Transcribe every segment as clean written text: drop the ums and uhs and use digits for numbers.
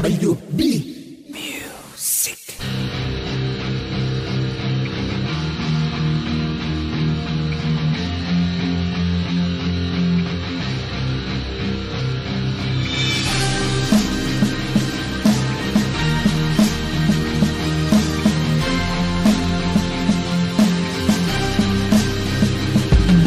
DWB Music.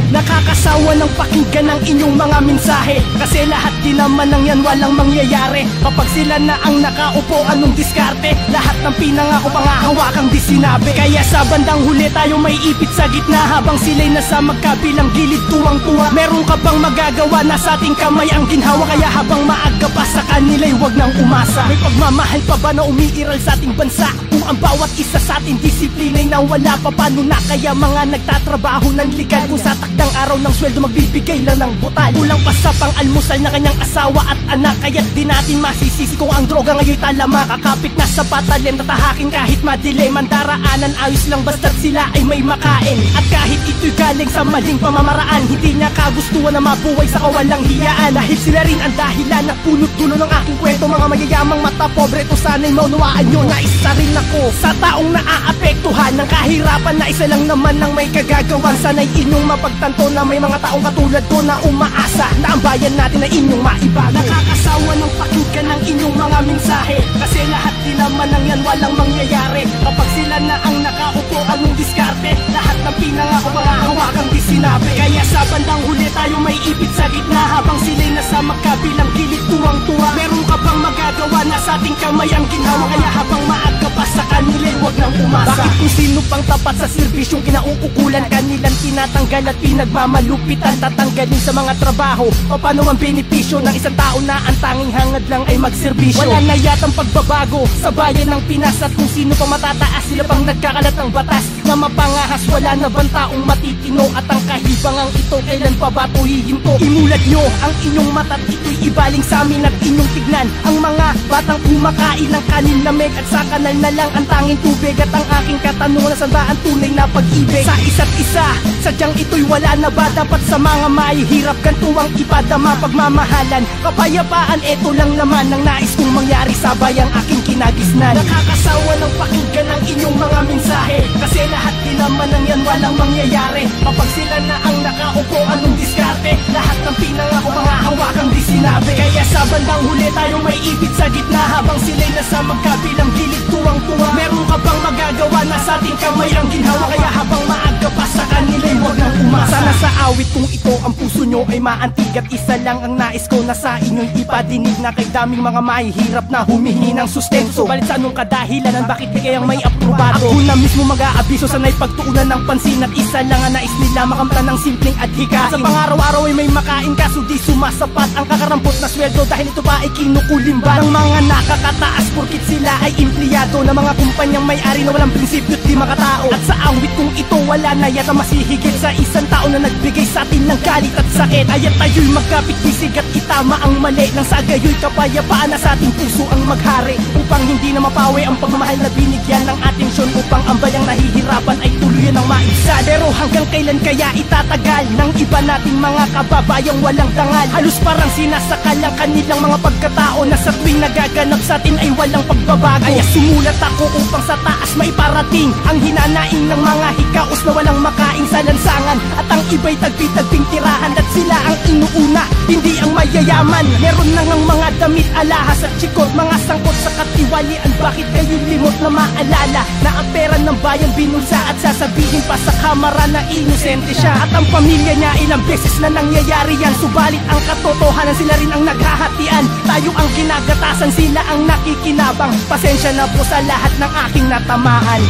Nakakasawa ng pakinggan ng inyong mga mensahe, kasi lahat din naman ng yan walang mangyayari. Kapag sila na ang nakaupo, anong diskarte? Lahat ng pinangako pangahawakang di sinabi. Kaya sa bandang huli tayo may ipit sa gitna, habang sila'y nasa magkabilang gilid tuwang-tuwa. Meron ka bang magagawa? Nasa ating kamay ang ginhawa. Kaya habang maaga pa sa kanila'y wag nang umasa. May pagmamahal pa ba na umiiral sa ating bansa? Kung ang bawat isa sa ating disiplina'y nawala pa, paano na kaya mga nagtatrabaho ng legal? Kung sa takdang araw ng sweldo magbibigay lang ng butal, kulang pa sa pang-almusal na kanyang asawa at anak. Kaya't di natin masisisi kung ang droga ngayon talama. Kakapit na sa batalyon, tatahakin kahit madilim. Mandaraanan ayos lang basta't sila ay may makain. At kahit ito'y galing sa maling pamamaraan, hindi niya kagustuhan na mabuhay sa kawalang hiyaan. Dahil sila rin ang dahilan na punot dulo ng aking kwento. Mga mayayamang mata pobre, ito sana'y maunawaan nyo na isa rin ako sa taong naaapektuhan ng kahirapan, na isa lang naman ang may kagagawan. Sana'y inyong mapagtanto na may mga taong katulad ko na umaasa na ang bayan natin na inyong maibago. Nakakasawa ng pakinggan ng inyong mga mensahe, kasi lahat din naman ng yan walang mangyayari. Kapag sila na ang nakaupo, anong diskarte? Lahat ng pinangako pangahawakang di sinabi. Kaya sa bandang huli tayo may ipit sa gitna, habang sila'y nasa magkabilang gilid tuwang-tuwa. Meron ka bang magagawa? Nasa ating kamay ang ginhawa. Kaya habang maaga pa sa kanila'y wag nang umasa. Bakit kung sino pang tapat sa serbisyong kinauukulan, kanilang tinatanggal at pinagmamalupitan, tatanggalin sa mga trabaho? O paano ang benepisyo ng isang tao na ang tanging hangad lang ay magserbisyo? Wala na yatang pagbabago sa bayan ng Pinas, at kung sino pa matataas, sila pang nagkakalat ng batas na mapangahas. Wala na bang taong matitino? At ang kahibangang ito, kailan pa ba ito hihinto? Imulat nyo ang inyong mata't ito'y ibaling sa amin at inyong tignan ang mga batang kumakain ng kanin lamig, at sa kanal na lang ang tanging tubig. At ang aking katanungan, saan ba ang tunay na pag-ibig sa isa't isa? Sadyang ito'y wala na ba? Dapat sa mga mahihirap ganito ang ipadama, pagmamahalan, kapayapaan. Ito lang naman ang nais kong mangyari sa bayang aking kinagisnan. Nakakasawa ng pakinggan ng inyong mga mensahe, kasi lahat din naman ng yan walang mangyayari. Kapag sila na ang nakaupo, anong diskarte? Lahat ng pinangako pangahawakang di sinabi. Kaya sa bandang huli tayo may ipit sa gitna, habang sila'y nasa magkabilang gilid tuwang-tuwa. Meron ka bang magagawa? Nasa ating kamay ang ginhawa. Kaya habang maaga pa sa kanila'y wag nang umasa. Sana sa awit kung ito ang puso nyo ay maantig, at isa lang ang nais ko na sa inyo'y ipadinig, na kay daming mga mahihirap na humihingi ng sustento. Balit sa anong kadahilanan, bakit di kayang may aprobado? Ako na mismo mag-aabiso, sana'y pagtuunan ng pansin, at isa lang ang nais nila, makamtan ng simpleng adhikain. Sa pangaraw-araw ay may makain, kaso di sumasapat ang kakarampot na sweldo, dahil ito pa ay kinukulimba ng mga nakakataas, porkit sila ay empleyado ng mga kumpanyang may-ari na walang prinsipyo't di makatao. At sa awit kung ito, wala na yata masihigit sa isang tao na nagbigay sa atin ng galit at sakit. Aya't tayo'y magkapit-bisig at itama ang mali, nang sa gayo'y kapayapaan na sa ating puso ang maghari, upang hindi na mapawi ang pagmamahal na binigyan ng atensyon, upang ang bayang nahihirapan ay tuluyan ng maibsan. Pero hanggang kailan kaya itatagal ng iba nating mga kababayang walang dangal? Halos parang sinasakal ang kanilang mga pagkatao, na sa tuwing nagaganap sa atin ay walang pagbabago. Kaya sumulat ako upang sa taas maiparating ang hinanaing ng mga hikaos na walang makain sa lansangan, at ang iba'y tagpi-tagping tirahan, at sila ang inuuna, hindi ang mayayaman. Meron na ngang mga damit, alahas at chikot, mga sangkot sa katiwalian. Bakit kayo limot na maalala na ang pera ng bayan binulsa, at sasabihin pa sa kamara na inosente siya? At ang pamilya niya ilang beses na nangyayari yan, subalit ang katotohanan sila rin ang naghahatian. Tayo ang ginagatasan, sila ang nakikinabang. Pasensya na po sa lahat ng aking natamaan.